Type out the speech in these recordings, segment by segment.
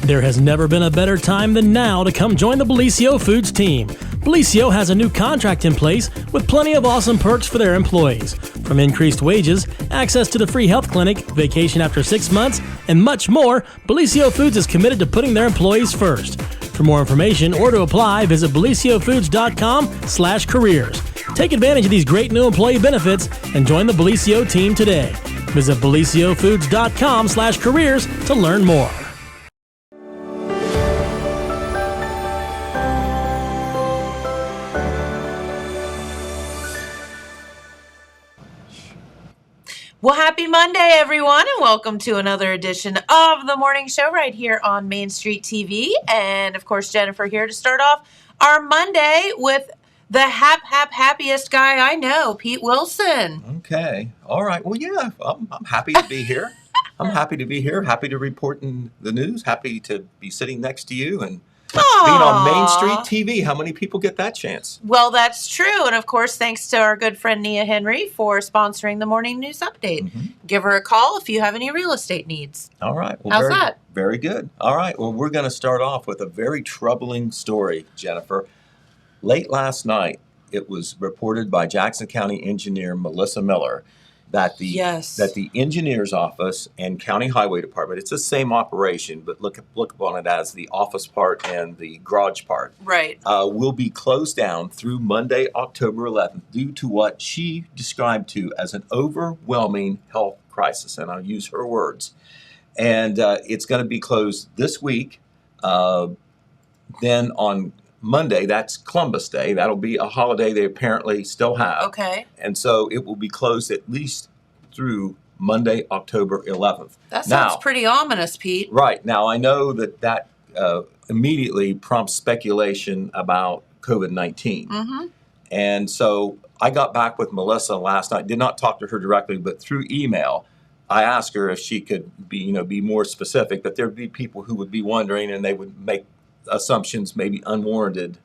There has never been a better time than now to come join the Bellisio Foods team. Bellisio has a new contract in place with plenty of awesome perks for their employees. From increased wages, access to the free health clinic, vacation after 6 months, and much more, Bellisio Foods is committed to putting their employees first. For more information or to apply, visit BellisioFoods.com/careers. Take advantage of these great new employee benefits and join the Bellisio team today. Visit BellisioFoods.com/careers to learn more. Well, happy Monday, everyone, and welcome to another edition of the morning show right here on Main Street TV. And, of course, Jennifer here to start off our Monday with the happiest guy I know, Pete Wilson. Okay. All right. Well, yeah, I'm happy to be here. I'm happy to be here, happy to report in the news, happy to be sitting next to you and being on Main Street TV. How many people get that chance? Well, that's true. And, of course, thanks to our good friend Nia Henry for sponsoring the morning news update. Mm-hmm. Give her a call if you have any real estate needs. All right. Well, how's that? Very good. All right. Well, we're going to start off with a very troubling story, Jennifer. Late last night, it was reported by Jackson County engineer Melissa Miller that the engineer's office and county highway department, it's the same operation, but look upon it as the office part and the garage part, right, will be closed down through Monday, October 11th, due to what she described to as an overwhelming health crisis, and I'll use her words. And it's going to be closed this week. Then on Monday, that's Columbus Day. That'll be a holiday they apparently still have. Okay. And so it will be closed at least through Monday, October 11th. That sounds pretty ominous, Pete. Right. Now, I know that immediately prompts speculation about COVID-19. Mm-hmm. And so I got back with Melissa last night, did not talk to her directly, but through email, I asked her if she could be more specific, that there'd be people who would be wondering and they would make assumptions maybe unwarranted,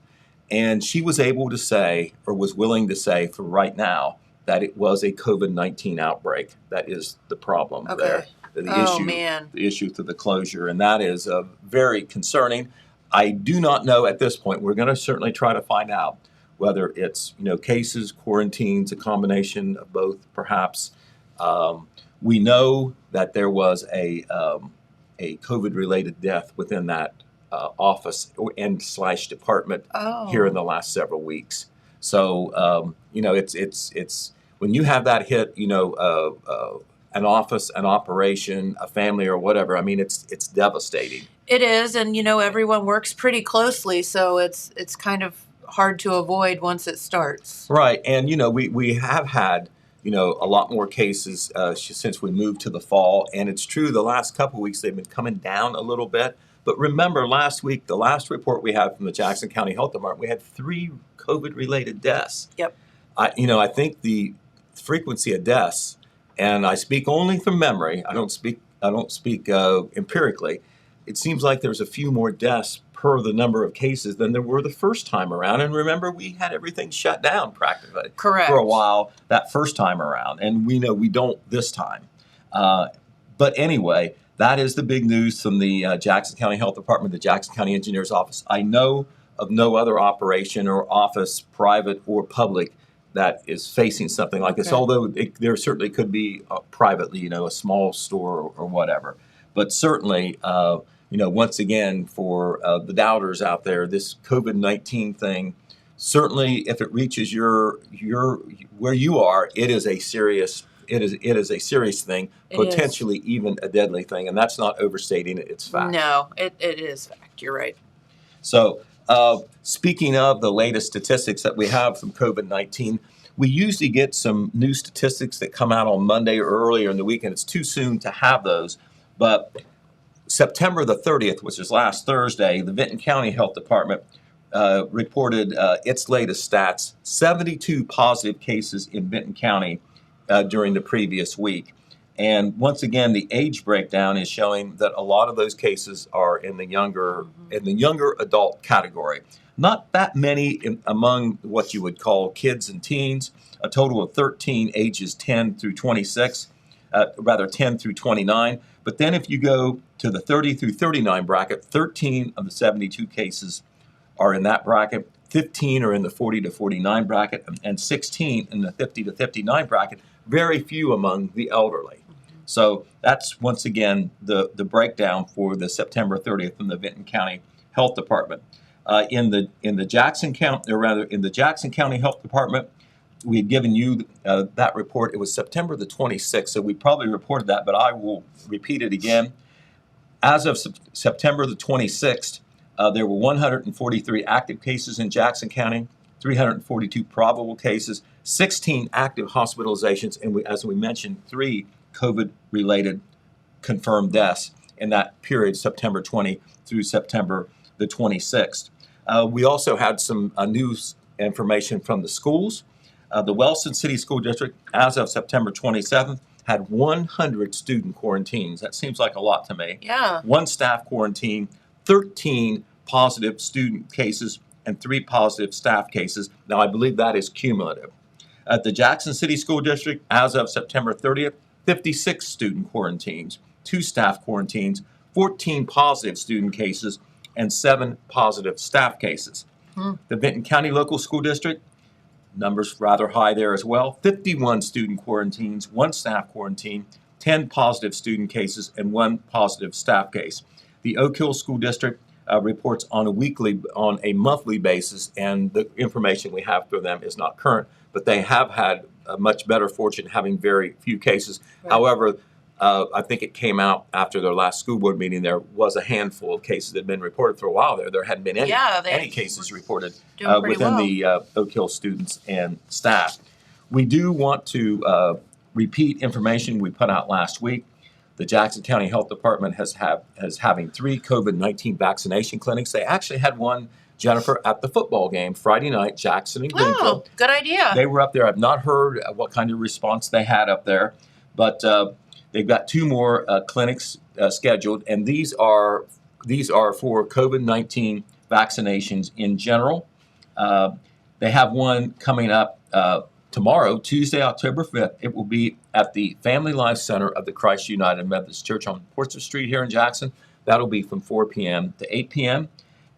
and she was able to say, or was willing to say for right now, that it was a COVID-19 outbreak. That is the problem there. The issue to the closure, and that is very concerning. I do not know at this point. We're going to certainly try to find out whether it's cases, quarantines, a combination of both, perhaps. We know that there was a COVID-related death within that office and / department here in the last several weeks. So, it's when you have that hit, an office, an operation, a family or whatever, I mean, it's devastating. It is. And, everyone works pretty closely. So it's kind of hard to avoid once it starts. Right. And, we have had, a lot more cases since we moved to the fall. And it's true, the last couple of weeks, they've been coming down a little bit. But remember, last week, the last report we had from the Jackson County Health Department, we had 3 COVID-related deaths. Yep. I think the frequency of deaths, and I speak only from memory. I don't speak empirically. It seems like there's a few more deaths per the number of cases than there were the first time around. And remember, we had everything shut down practically. Correct. For a while that first time around, and we know we don't this time. But anyway. That is the big news from the Jackson County Health Department, the Jackson County Engineers Office. I know of no other operation or office, private or public, that is facing something like this, although there certainly could be privately, a small store or whatever. But certainly, once again, for the doubters out there, this COVID-19 thing, certainly if it reaches your where you are, it is a serious It is a serious thing, potentially even a deadly thing, and that's not overstating it. It's fact. No, it is fact. You're right. So, speaking of the latest statistics that we have from COVID-19, we usually get some new statistics that come out on Monday or earlier in the week, and it's too soon to have those. But September the 30th, which is last Thursday, the Vinton County Health Department reported its latest stats: 72 positive cases in Vinton County during the previous week. And once again, the age breakdown is showing that a lot of those cases are in the younger adult category. Not that many among what you would call kids and teens, a total of 13 ages 10 through 26. rather 10 through 29. But then if you go to the 30 through 39 bracket, 13 of the 72 cases are in that bracket, 15 are in the 40 to 49 bracket, and 16 in the 50 to 59 bracket, very few among the elderly. So that's, once again, the breakdown for the September 30th from the Vinton County Health Department. In the Jackson County, or rather in the Jackson County Health Department, we had given you that report. It was September the 26th, so we probably reported that, but I will repeat it again. As of September the 26th, there were 143 active cases in Jackson County, 342 probable cases, 16 active hospitalizations, and as we mentioned, 3 COVID-related confirmed deaths in that period, September 20 through September the 26th. We also had some news information from the schools. The Wellston City School District, as of September 27th, had 100 student quarantines. That seems like a lot to me. Yeah. 1 staff quarantine, 13 positive student cases, and 3 positive staff cases. Now, I believe that is cumulative. At the Jackson City School District, as of September 30th, 56 student quarantines, 2 staff quarantines, 14 positive student cases, and 7 positive staff cases. The Vinton County Local School District, numbers rather high there as well, 51 student quarantines, 1 staff quarantine, 10 positive student cases, and 1 positive staff case. The Oak Hill School District reports on a monthly basis, and the information we have for them is not current, but they have had a much better fortune having very few cases. Right. However, I think it came out after their last school board meeting, there was a handful of cases that had been reported for a while there. There hadn't been any cases reported within the Oak Hill students and staff. We do want to repeat information we put out last week. The Jackson County Health Department has having 3 COVID-19 vaccination clinics. They actually had one, Jennifer, at the football game Friday night, Jackson and Greenfield. Oh, good idea. They were up there. I've not heard what kind of response they had up there, but they've got 2 more clinics scheduled, and these are for COVID-19 vaccinations in general. They have one coming up tomorrow, Tuesday, October 5th. It will be at the Family Life Center of the Christ United Methodist Church on Portsmouth Street here in Jackson. That'll be from 4 p.m. to 8 p.m.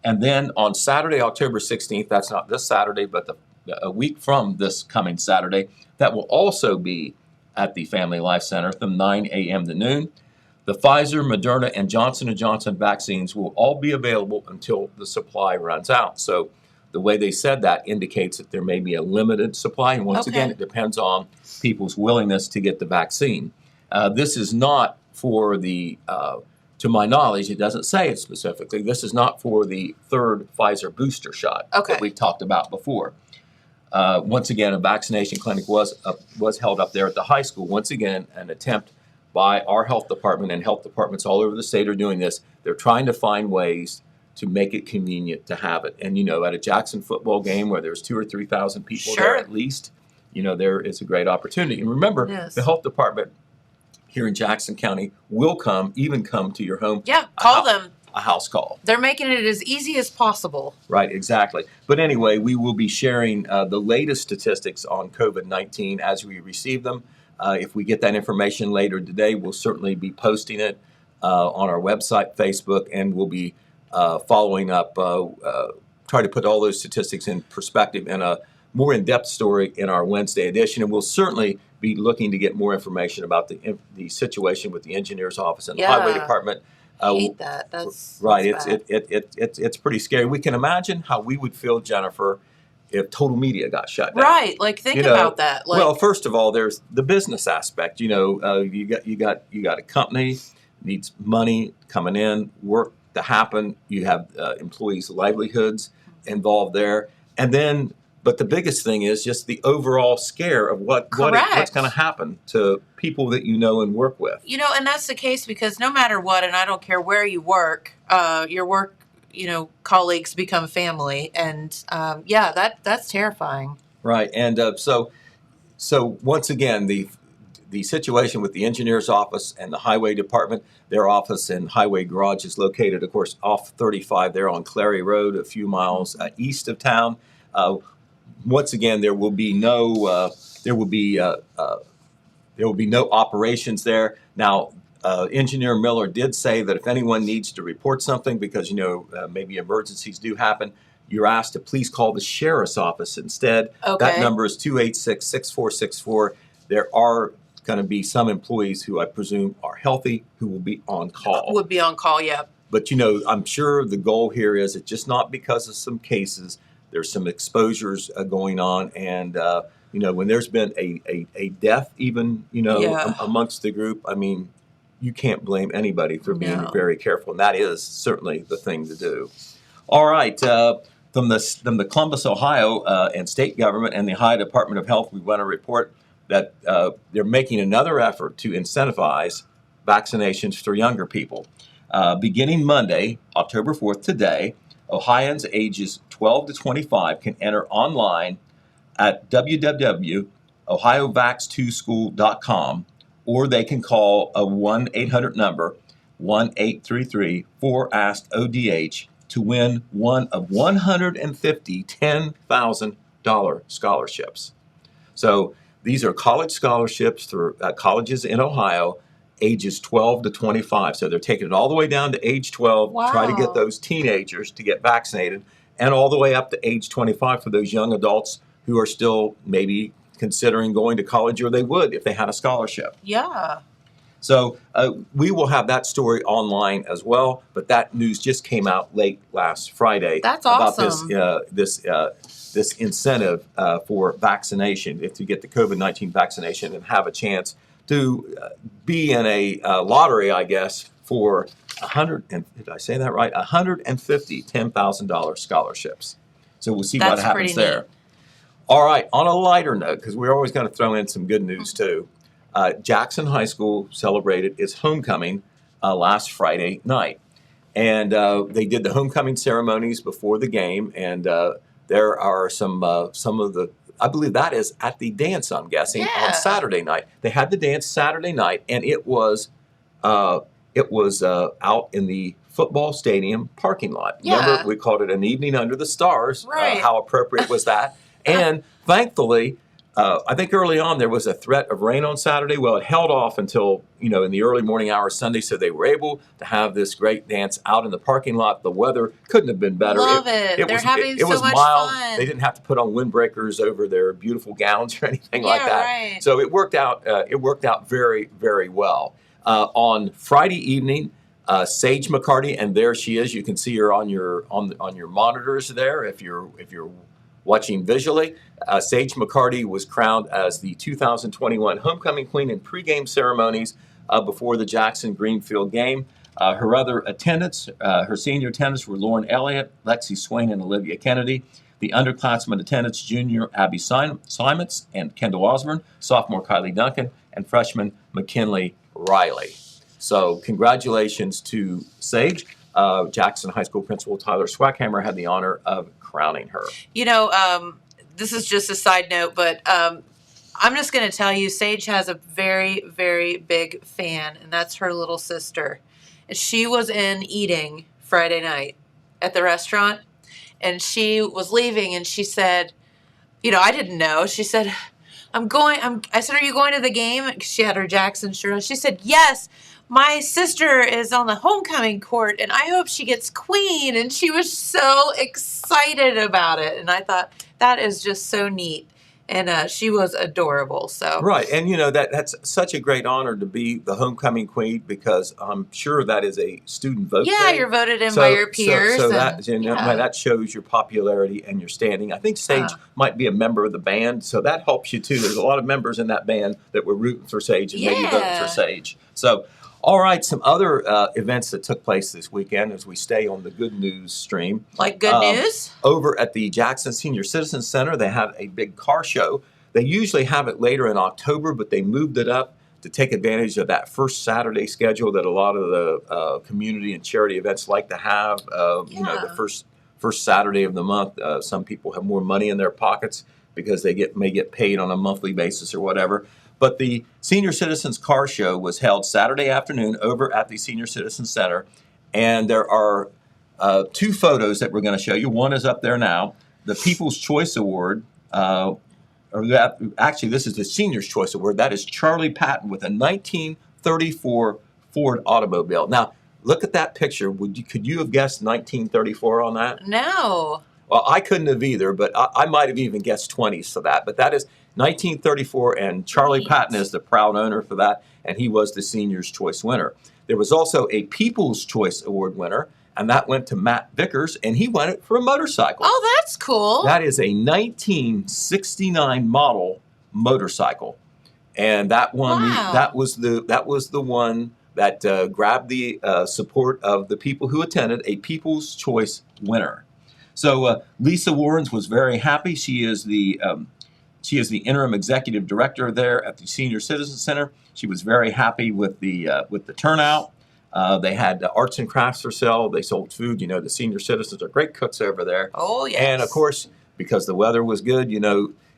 And then on Saturday, October 16th, that's not this Saturday, but a week from this coming Saturday, that will also be at the Family Life Center from 9 a.m. to noon. The Pfizer, Moderna, and Johnson & Johnson vaccines will all be available until the supply runs out. So the way they said that indicates that there may be a limited supply. And once again, it depends on people's willingness to get the vaccine. This is not for the, to my knowledge, it doesn't say it specifically, this is not for the 3rd Pfizer booster shot that we've talked about before. Once again, a vaccination clinic was held up there at the high school. Once again, an attempt by our health department, and health departments all over the state are doing this. They're trying to find ways to make it convenient to have it. And, at a Jackson football game where there's 2,000 or 3,000 people there at least, there is a great opportunity. And remember, the health department here in Jackson County will come to your home. Yeah, call them. A house call. They're making it as easy as possible. Right, exactly. But anyway, we will be sharing the latest statistics on COVID-19 as we receive them. If we get that information later today, we'll certainly be posting it on our website, Facebook, and we'll be following up, try to put all those statistics in perspective in a more in-depth story in our Wednesday edition. And we'll certainly be looking to get more information about the situation with the engineer's office and the highway department. I hate that. That's right. That's It's pretty scary. We can imagine how we would feel, Jennifer, if total media got shut down. Right. Like think about that. Well, first of all, there's the business aspect. You got a company needs money coming in, work to happen. You have employees' livelihoods involved there, and then. But the biggest thing is just the overall scare of what's going to happen to people that you know and work with. And that's the case because no matter what, and I don't care where you work, your work, colleagues become family. And that's terrifying. Right. And so once again, the situation with the engineer's office and the highway department, their office and highway garage is located, of course, off 35 there on Clary Road, a few miles east of town. Once again, there will be There will be no operations there. Now, Engineer Miller did say that if anyone needs to report something, because maybe emergencies do happen, you're asked to please call the sheriff's office instead. Okay. That number is 286-6464. There are going to be some employees who I presume are healthy who will be on call. Would be on call, yeah. But, I'm sure the goal here is it's just not because of some cases. There's some exposures going on. And, when there's been a death even, amongst the group, I mean, you can't blame anybody for being very careful. And that is certainly the thing to do. All right. From the Columbus, Ohio and state government and the Ohio Department of Health, we want to report that they're making another effort to incentivize vaccinations for younger people. Beginning Monday, October 4th, today, Ohioans ages 12 to 25 can enter online at www.ohiovax2school.com, or they can call a 1-800 number, 1-833-4ASK-ODH, to win one of 150 $10,000 scholarships. So these are college scholarships through colleges in Ohio, ages 12 to 25. So they're taking it all the way down to age 12 to try to get those teenagers to get vaccinated, and all the way up to age 25 for those young adults who are still maybe considering going to college, or they would if they had a scholarship. Yeah. So we will have that story online as well, but that news just came out late last Friday. That's awesome. About this incentive for vaccination, if you get the COVID-19 vaccination and have a chance to be in a lottery, I guess, for did I say that right? 150 $10,000 scholarships. So we'll see what happens there. All right, on a lighter note, because we're always going to throw in some good news too, Jackson High School celebrated its homecoming last Friday night. And they did the homecoming ceremonies before the game, and there are some of the, I believe that is at the dance, I'm guessing, on Saturday night. They had the dance Saturday night, and it was out in the football stadium parking lot. Yeah. Remember, we called it an evening under the stars. Right. How appropriate was that? And thankfully, I think early on there was a threat of rain on Saturday. Well, it held off until, in the early morning hours Sunday, so they were able to have this great dance out in the parking lot. The weather couldn't have been better. Love it. They're having so much mild. fun. They didn't have to put on windbreakers over their beautiful gowns or anything like that. Right. So it worked out. It worked out very, very well. On Friday evening, Sage McCarty, and there she is. You can see her on your monitors there if you're watching visually. Sage McCarty was crowned as the 2021 Homecoming Queen in pregame ceremonies before the Jackson Greenfield game. Her other attendants, her senior attendants were Lauren Elliott, Lexi Swain, and Olivia Kennedy. The underclassmen attendants, junior Abby Simons and Kendall Osborne, sophomore Kylie Duncan, and freshman McKinley Riley. So congratulations to Sage. Jackson High School Principal Tyler Swackhammer had the honor of crowning her. This is just a side note, but I'm just going to tell you, Sage has a very, very big fan, and that's her little sister. And she was in eating Friday night at the restaurant, and she was leaving, and she said, I didn't know. She said, I said, are you going to the game? She had her Jackson shirt on. She said, yes. My sister is on the homecoming court, and I hope she gets queen. And she was so excited about it. And I thought, that is just so neat. And she was adorable. So right. And, that's such a great honor to be the homecoming queen, because I'm sure that is a student vote. Yeah, you're voted in by your peers. So that shows your popularity and your standing. I think Sage might be a member of the band, so that helps you, too. There's a lot of members in that band that were rooting for Sage and maybe voting for Sage. So, all right, some other events that took place this weekend as we stay on the good news stream. Like good news? Over at the Jackson Senior Citizen Center, they had a big car show. They usually have it later in October, but they moved it up to take advantage of that first Saturday schedule that a lot of the community and charity events like to have. The first Saturday of the month. Some people have more money in their pockets because they may get paid on a monthly basis or whatever. But the Senior Citizens Car Show was held Saturday afternoon over at the Senior Citizen Center. And there are two photos that we're going to show you. One is up there now. The People's Choice Award actually, this is the Senior's Choice Award. That is Charlie Patton with a 1934 Ford automobile. Now, look at that picture. Could you have guessed 1934 on that? No. Well, I couldn't have either, but I might have even guessed 20s for that. But that is 1934, and Charlie Patton is the proud owner for that, and he was the Senior's Choice winner. There was also a People's Choice Award winner, and that went to Matt Vickers, and he won it for a motorcycle. Oh, that's cool. That is a 1969 model motorcycle, and that one that was the one that grabbed the support of the people who attended, a People's Choice winner. So Lisa Warrens was very happy. She is the interim executive director there at the Senior Citizen Center. She was very happy with the turnout. They had arts and crafts for sale. They sold food. The senior citizens are great cooks over there. Oh, yes. And, of course, because the weather was good,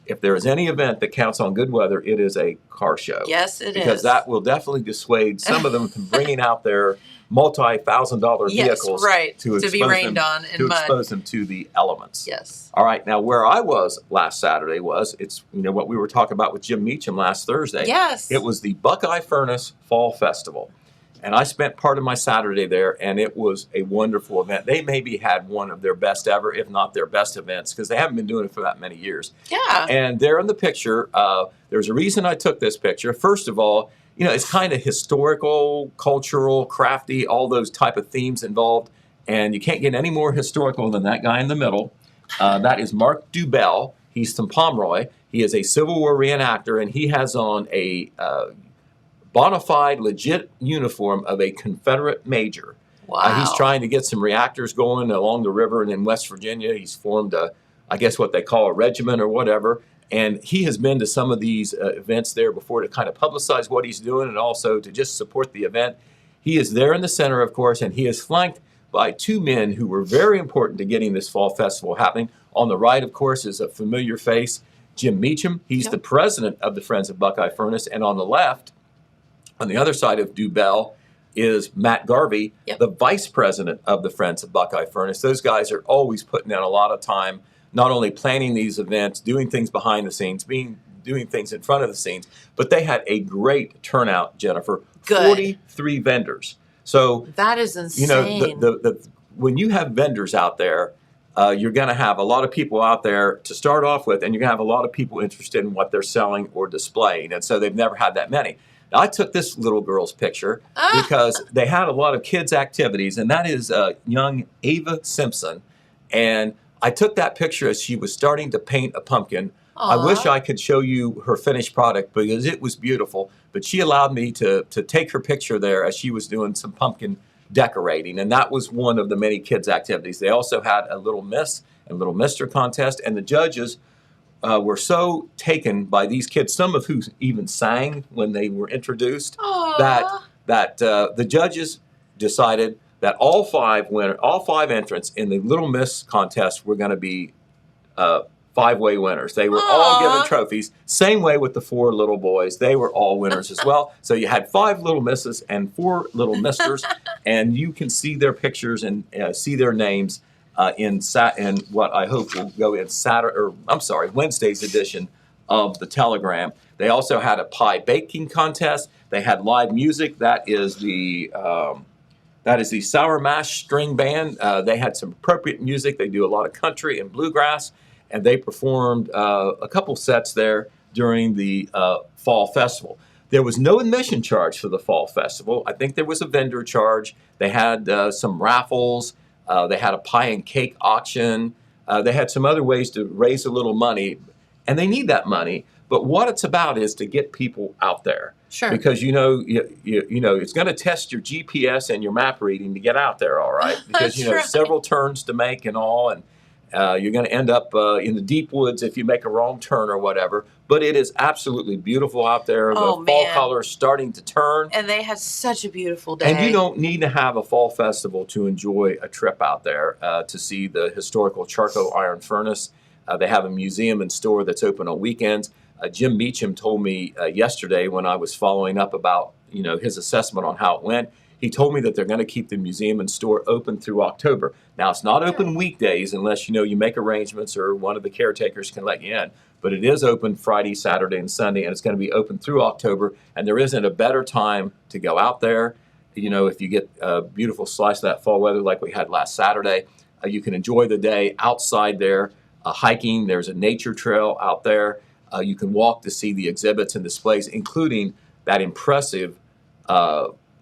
if there is any event that counts on good weather, it is a car show. Yes, it is. Because that will definitely dissuade some of them from bringing out their multi-$1,000 vehicles to be rained on in mud. Expose them to the elements. Yes. All right. Now, where I was last Saturday it's what we were talking about with Jim Meacham last Thursday. Yes. It was the Buckeye Furnace Fall Festival. And I spent part of my Saturday there, and it was a wonderful event. They maybe had one of their best ever, if not their best events, because they haven't been doing it for that many years. Yeah. And there in the picture, there's a reason I took this picture. First of all, it's kind of historical, cultural, crafty, all those type of themes involved. And you can't get any more historical than that guy in the middle. That is Mark Dubelle. He's from Pomeroy. He is a Civil War reenactor, and he has on a bona fide, legit uniform of a Confederate major. Wow. He's trying to get some reactors going along the river and in West Virginia. He's formed I guess what they call a regiment or whatever. And he has been to some of these events there before to kind of publicize what he's doing and also to just support the event. He is there in the center, of course, and he is flanked by two men who were very important to getting this fall festival happening. On the right, of course, is a familiar face, Jim Meacham. He's the president of the Friends of Buckeye Furnace. And on the left, on the other side of Dubelle, is Matt Garvey, the vice president of the Friends of Buckeye Furnace. Those guys are always putting in a lot of time, not only planning these events, doing things behind the scenes, doing things in front of the scenes, but they had a great turnout, Jennifer. Good. 43 vendors. So that is insane. When you have vendors out there, you're going to have a lot of people out there to start off with, and you're going to have a lot of people interested in what they're selling or displaying. And so they've never had that many. Now, I took this little girl's picture because they had a lot of kids' activities, and that is young Ava Simpson. And I took that picture as she was starting to paint a pumpkin. I wish I could show you her finished product because it was beautiful, but she allowed me to take her picture there as she was doing some pumpkin decorating, and that was one of the many kids' activities. They also had a Little Miss and Little Mister contest, and the judges were so taken by these kids, some of who even sang when they were introduced, that the judges decided that all five entrants in the Little Miss contest were going to be five-way winners. They were all given trophies. Same way with the four little boys. They were all winners as well. So you had 5 Little Misses and 4 Little Misters, and you can see their pictures and see their names in what I hope will go in Wednesday's edition of the Telegram. They also had a pie baking contest. They had live music. That is the Sour Mash String Band. They had some appropriate music. They do a lot of country and bluegrass, and they performed a couple sets there during the Fall Festival. There was no admission charge for the Fall Festival. I think there was a vendor charge. They had some raffles. They had a pie and cake auction. They had some other ways to raise a little money, and they need that money. But what it's about is to get people out there. Sure. Because it's going to test your GPS and your map reading to get out there, all right? Because several turns to make and all, and you're going to end up in the deep woods if you make a wrong turn or whatever. But it is absolutely beautiful out there. The fall colors starting to turn. And they had such a beautiful day. And you don't need to have a fall festival to enjoy a trip out there to see the historical charcoal iron furnace. They have a museum and store that's open on weekends. Jim Meacham told me yesterday when I was following up about his assessment on how it went. he told me that they're going to keep the museum and store open through October. Now, it's not open weekdays unless you make arrangements or one of the caretakers can let you in. But it is open Friday, Saturday, and Sunday, and it's going to be open through October. And there isn't a better time to go out there. If you get a beautiful slice of that fall weather like we had last Saturday, you can enjoy the day outside there, hiking. There's a nature trail out there. You can walk to see the exhibits and displays, including that impressive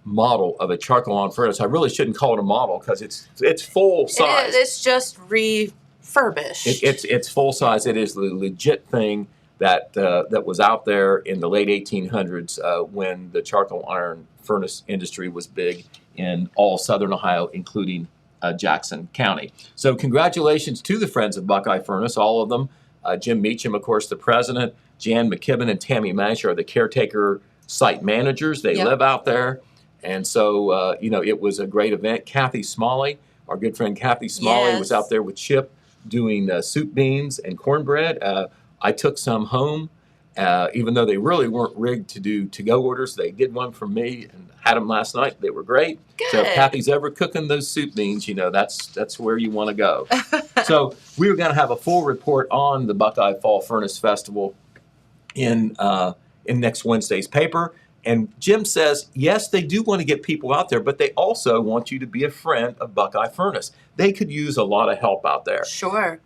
model of a charcoal iron furnace. I really shouldn't call it a model because it's full size. It's just refurbished. It's full size. It is the legit thing that was out there in the late 1800s when the charcoal iron furnace industry was big in all southern Ohio, including Jackson County. So congratulations to the Friends of Buckeye Furnace, all of them. Jim Meacham, of course, the president. Jan McKibben and Tammy Mash are the caretaker site managers. They live out there. And so, it was a great event. Kathy Smalley, our good friend Kathy Smalley, was out there with Chip doing soup beans and cornbread. I took some home, even though they really weren't rigged to do to-go orders. They did one for me and had them last night. They were great. Good. So if Kathy's ever cooking those soup beans, that's where you want to go. So we were going to have a full report on the Buckeye Fall Furnace Festival in next Wednesday's paper. And Jim says, yes, they do want to get people out there, but they also want you to be a friend of Buckeye Furnace. They could use a lot of help out there. Sure.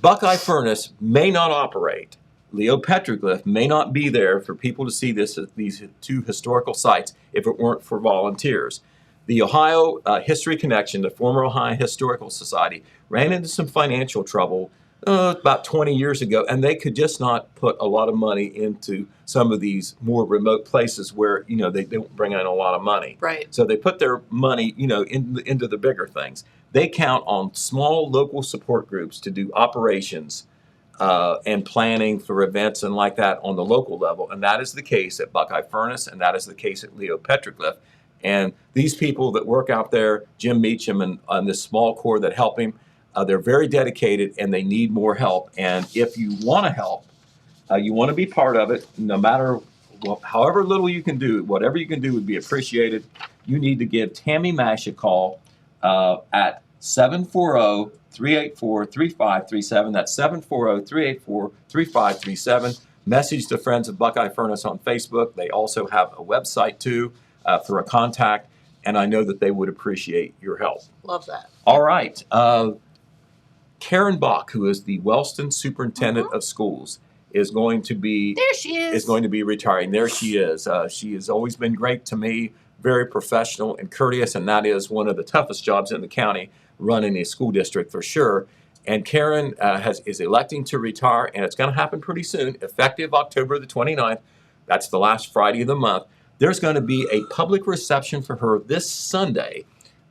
Buckeye Furnace may not operate. Leo Petroglyph may not be there for people to see these two historical sites if it weren't for volunteers. The Ohio History Connection, the former Ohio Historical Society, ran into some financial trouble about 20 years ago, and they could just not put a lot of money into some of these more remote places where, they don't bring in a lot of money. Right. So they put their money, into the bigger things. They count on small local support groups to do operations and planning for events and like that on the local level. And that is the case at Buckeye Furnace, and that is the case at Leo Petroglyph. And these people that work out there, Jim Meacham and this small corps that help him, they're very dedicated and they need more help. And if you want to help, you want to be part of it, no matter however little you can do, whatever you can do would be appreciated. You need to give Tammy Mash a call at 740-384-3537. That's 740-384-3537. Message the Friends of Buckeye Furnace on Facebook. They also have a website too for a contact, and I know that they would appreciate your help. Love that. All right. Karen Bach, who is the Wellston Superintendent of Schools, is going to be retiring. There she is. She has always been great to me, very professional and courteous, and that is one of the toughest jobs in the county, running a school district for sure. And Karen is electing to retire, and it's going to happen pretty soon, effective October the 29th. That's the last Friday of the month. There's going to be a public reception for her this Sunday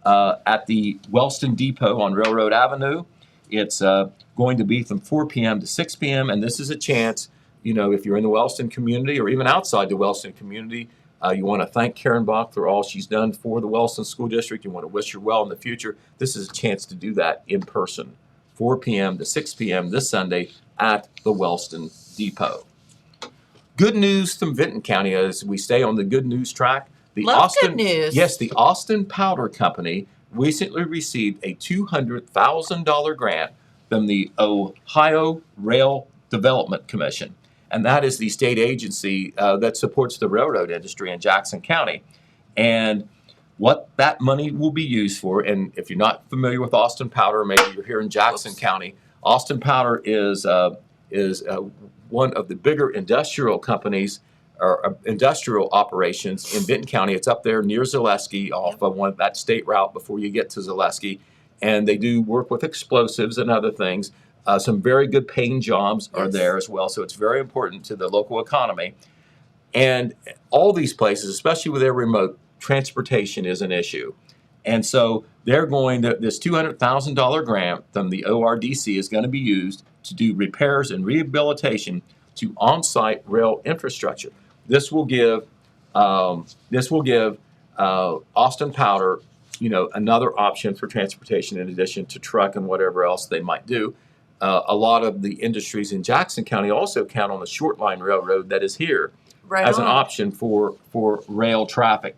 at the Wellston Depot on Railroad Avenue. It's going to be from 4 p.m. to 6 p.m., and this is a chance, if you're in the Wellston community or even outside the Wellston community, you want to thank Karen Bach for all she's done for the Wellston School District. You want to wish her well in the future. This is a chance to do that in person, 4 p.m. to 6 p.m. this Sunday at the Wellston Depot. Good news from Vinton County as we stay on the good news track. Good news. Yes, the Austin Powder Company recently received a $200,000 grant from the Ohio Rail Development Commission. And that is the state agency that supports the railroad industry in Jackson County. And what that money will be used for, and if you're not familiar with Austin Powder, maybe you're here in Jackson County, Austin Powder is one of the bigger industrial companies or industrial operations in Vinton County. It's up there near Zaleski off of that state route before you get to Zaleski. And they do work with explosives and other things. Some very good paying jobs are there as well. So it's very important to the local economy. And all these places, especially with their remote, transportation is an issue. And so they're this $200,000 grant from the ORDC is going to be used to do repairs and rehabilitation to on-site rail infrastructure. This will give Austin Powder, another option for transportation in addition to truck and whatever else they might do. A lot of the industries in Jackson County also count on the short line railroad that is here as an option for rail traffic.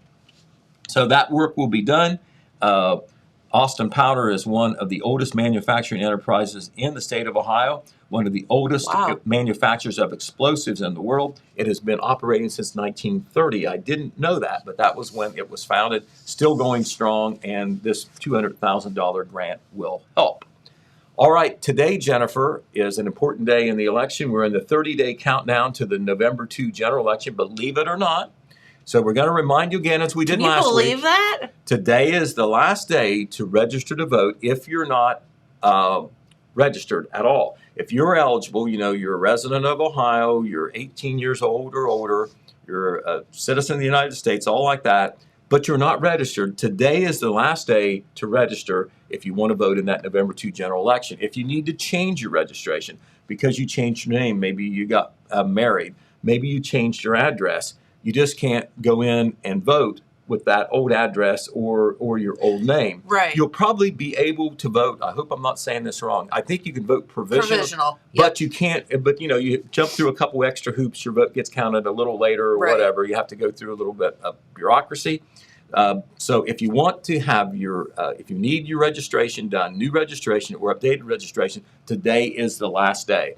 So that work will be done. Austin Powder is one of the oldest manufacturing enterprises in the state of Ohio, one of the oldest manufacturers of explosives in the world. It has been operating since 1930. I didn't know that, but that was when it was founded, still going strong, and this $200,000 grant will help. All right, today, Jennifer, is an important day in the election. We're in the 30-day countdown to the November 2 general election, believe it or not. So we're going to remind you again, as we did last week. Can you believe that? Today is the last day to register to vote if you're not registered at all. If you're eligible, you're a resident of Ohio, you're 18 years old or older, you're a citizen of the United States, all like that, but you're not registered. Today is the last day to register if you want to vote in that November 2 general election. If you need to change your registration because you changed your name, maybe you got married, maybe you changed your address, you just can't go in and vote with that old address or your old name. Right. You'll probably be able to vote. I hope I'm not saying this wrong. I think you can vote provisional. Yep. But you can't. But you jump through a couple extra hoops. Your vote gets counted a little later or whatever. You have to go through a little bit of bureaucracy. So if you want to have if you need your registration done, new registration or updated registration, today is the last day.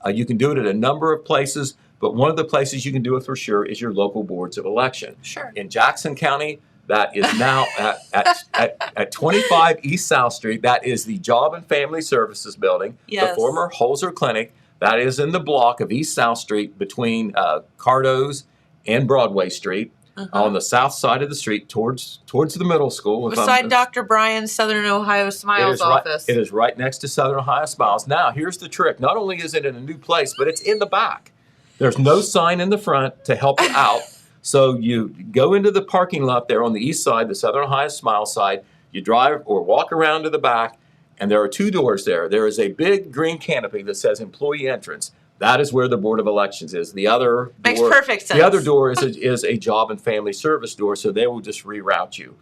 You can do it at a number of places. But one of the places you can do it for sure is your local boards of election. Sure. In Jackson County, that is now at 25 East South Street. That is the Job and Family Services building, the former Holzer Clinic. That is in the block of East South Street between Cardo's and Broadway Street on the south side of the street towards the middle school. Beside Dr. Brian's Southern Ohio Smiles office. It is right next to Southern Ohio Smiles. Now, here's the trick. Not only is it in a new place, but it's in the back. There's no sign in the front to help you out. So you go into the parking lot there on the east side, the Southern Ohio Smile side. You drive or walk around to the back, and there are two doors there. There is a big green canopy that says employee entrance. That is where the Board of Elections is. The other makes perfect sense. The other door is a job and family service door, so they will just reroute you.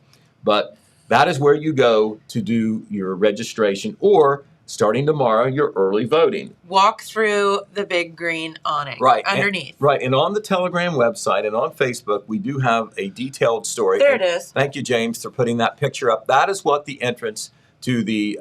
But that is where you go to do your registration or, starting tomorrow, your early voting. Walk through the big green awning underneath. And on the Telegram website and on Facebook, we do have a detailed story. There it is. Thank you, James, for putting that picture up. That is what the entrance to the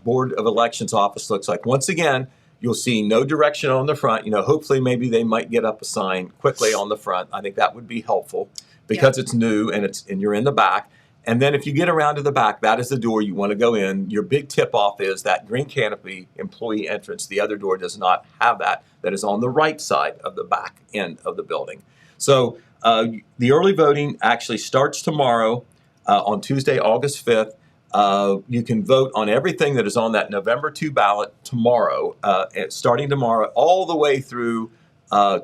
Board of Elections office looks like. Once again, you'll see no direction on the front. Hopefully maybe they might get up a sign quickly on the front. I think that would be helpful because it's new and you're in the back. And then if you get around to the back, that is the door you want to go in. Your big tip-off is that green canopy employee entrance. The other door does not have that. That is on the right side of the back end of the building. So the early voting actually starts tomorrow on Tuesday, August 5th. You can vote on everything that is on that November 2 ballot tomorrow, starting tomorrow all the way through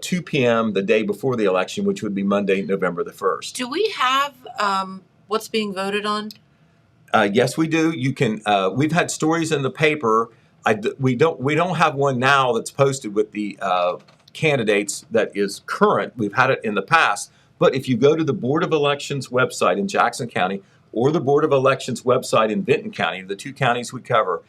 2 p.m. the day before the election, which would be Monday, November the 1st. Do we have what's being voted on? Yes, we do. You can. We've had stories in the paper. We don't have one now that's posted with the candidates that is current. We've had it in the past. But if you go to the Board of Elections website in Jackson County or the Board of Elections website in Vinton County, the two counties we cover,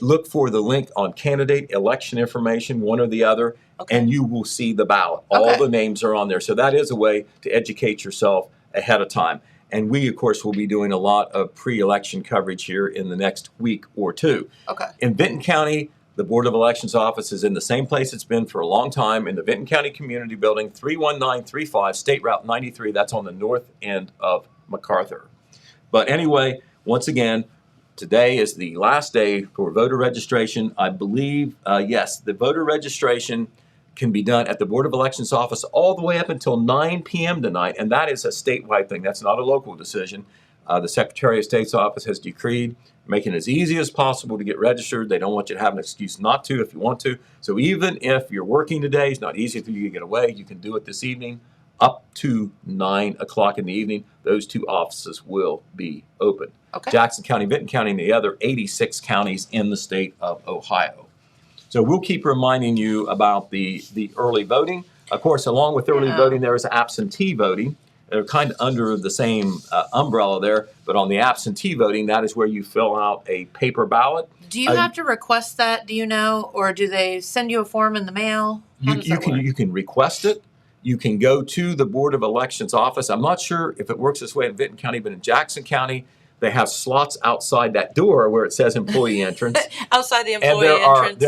look for the link on candidate election information, one or the other, and you will see the ballot. All the names are on there. So that is a way to educate yourself ahead of time. And we, of course, will be doing a lot of pre-election coverage here in the next week or two. In Vinton County, the Board of Elections office is in the same place it's been for a long time, in the Vinton County Community Building, 31935 State Route 93. That's on the north end of MacArthur. But anyway, once again, today is the last day for voter registration. I believe, yes, the voter registration can be done at the Board of Elections office all the way up until 9 p.m. tonight, and that is a statewide thing. That's not a local decision. The Secretary of State's office has decreed making it as easy as possible to get registered. They don't want you to have an excuse not to if you want to. So even if you're working today, it's not easy for you to get away. You can do it this evening up to 9 o'clock in the evening. Those two offices will be open. Jackson County, Vinton County, and the other 86 counties in the state of Ohio. So we'll keep reminding you about the early voting. Of course, along with early voting, there is absentee voting. They're kind of under the same umbrella there, but on the absentee voting, that is where you fill out a paper ballot. Do you have to request that, do you know, or do they send you a form in the mail? You can request it. You can go to the Board of Elections office. I'm not sure if it works this way in Vinton County, but in Jackson County, they have slots outside that door where it says employee entrance. Outside the And employee entrance.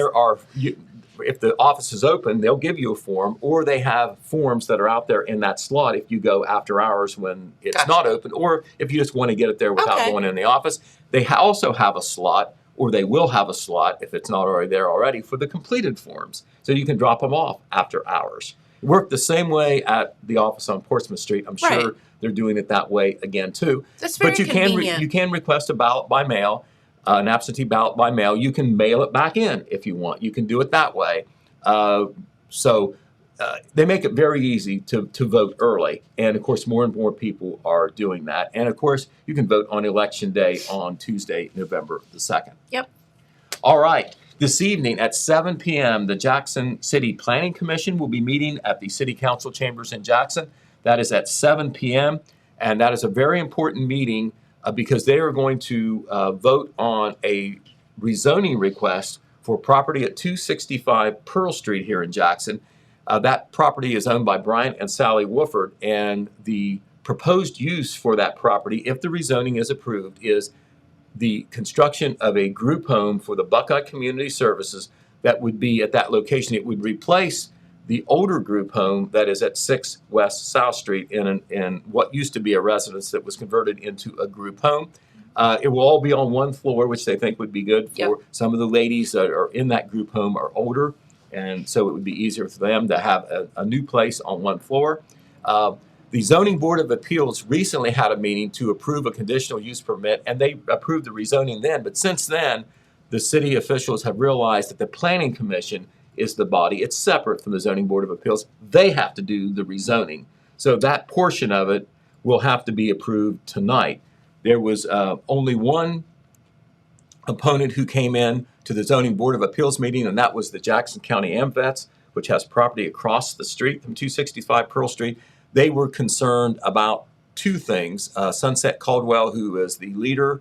if the office is open, they'll give you a form, or they have forms that are out there in that slot if you go after hours when it's not open, or if you just want to get it there without going in the office. They also have a slot, or they will have a slot if it's not already there already, for the completed forms. So you can drop them off after hours. It worked the same way at the office on Portsmouth Street. I'm sure they're doing it that way again too. That's very convenient. You can request a ballot by mail. An absentee ballot by mail. You can mail it back in if you want. You can do it that way. They make it very easy to vote early. And of course, more and more people are doing that. And of course, you can vote on Election Day on Tuesday, November the 2nd. Yep. All right. This evening at 7 p.m., the Jackson City Planning Commission will be meeting at the City Council chambers in Jackson. That is at 7 p.m. And that is a very important meeting because they are going to vote on a rezoning request for property at 265 Pearl Street here in Jackson. That property is owned by Brian and Sally Wooford, and the proposed use for that property, if the rezoning is approved, is the construction of a group home for the Buckeye Community Services that would be at that location. It would replace the older group home that is at 6 West South Street in what used to be a residence that was converted into a group home. It will all be on one floor, which they think would be good for some of the ladies that are in that group home are older, and so it would be easier for them to have a new place on one floor. The Zoning Board of Appeals recently had a meeting to approve a conditional use permit, and they approved the rezoning then, but since then, the city officials have realized that the Planning Commission is the body. It's separate from the Zoning Board of Appeals. They have to do the rezoning. So that portion of it will have to be approved tonight. There was only one opponent who came in to the Zoning Board of Appeals meeting, and that was the Jackson County AMVETS, which has property across the street from 265 Pearl Street. They were concerned about two things. Sunset Caldwell, who is the leader,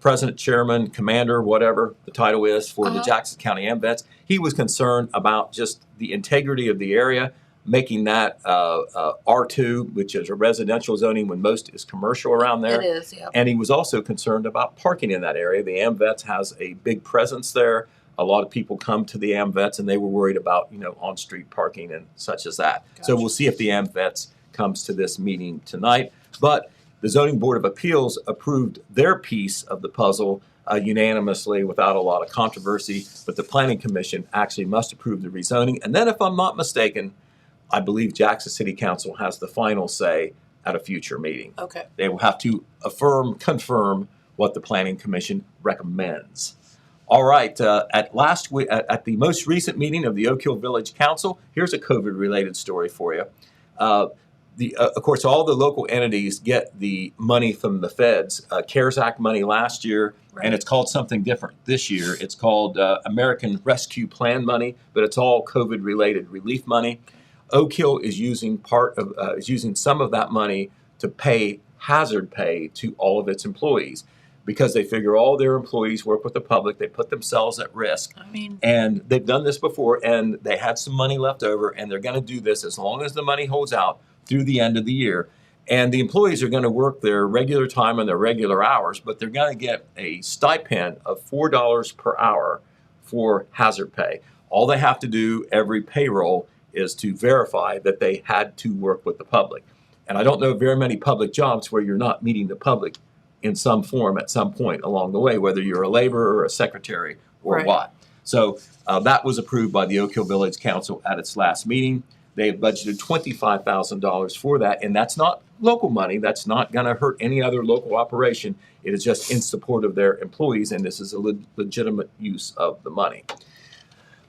president, chairman, commander, whatever the title is for the Jackson County AMVETS, he was concerned about just the integrity of the area, making that R2, which is a residential zoning when most is commercial around there. It is, yeah. And he was also concerned about parking in that area. The AMVETS has a big presence there. A lot of people come to the AMVETS, and they were worried about, on-street parking and such as that. Gotcha. So we'll see if the AMVETS comes to this meeting tonight. But the Zoning Board of Appeals approved their piece of the puzzle unanimously without a lot of controversy. But the Planning Commission actually must approve the rezoning. And then, if I'm not mistaken, I believe Jackson City Council has the final say at a future meeting. Okay. They will have to confirm what the Planning Commission recommends. All right. At the most recent meeting of the Oak Hill Village Council, here's a COVID-related story for you. Of course, all the local entities get the money from the feds, CARES Act money last year, and it's called something different this year. It's called American Rescue Plan money, but it's all COVID-related relief money. Oak Hill is using some of that money to pay hazard pay to all of its employees, because they figure all their employees work with the public. They put themselves at risk. And they've done this before, and they had some money left over, and they're going to do this as long as the money holds out through the end of the year. And the employees are going to work their regular time and their regular hours, but they're going to get a stipend of $4 per hour for hazard pay. All they have to do every payroll is to verify that they had to work with the public. And I don't know very many public jobs where you're not meeting the public in some form at some point along the way, whether you're a laborer or a secretary or what. So that was approved by the Oak Hill Village Council at its last meeting. They have budgeted $25,000 for that, and that's not local money. That's not going to hurt any other local operation. It is just in support of their employees, and this is a legitimate use of the money.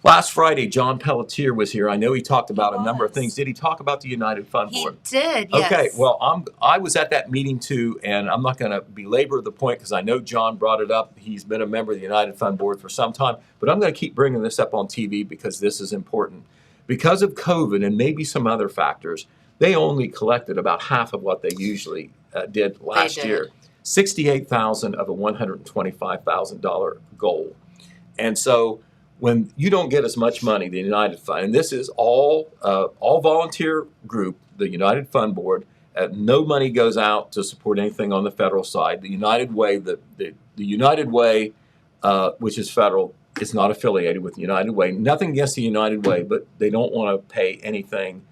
Last Friday, John Pelletier was here. I know he talked about a number of things. Did he talk about the United Fund Board? He did, yes. Okay, well, I was at that meeting too, and I'm not going to belabor the point because I know John brought it up. He's been a member of the United Fund Board for some time, but I'm going to keep bringing this up on TV because this is important. Because of COVID and maybe some other factors, they only collected about half of what they usually did last year. $68,000 of a $125,000 goal. And so when you don't get as much money, the United Fund, and this is all volunteer group, the United Fund Board, no money goes out to support anything on the federal side. The United Way, the United Way, which is federal, is not affiliated with the United Way. Nothing against the United Way, but they don't want to pay anything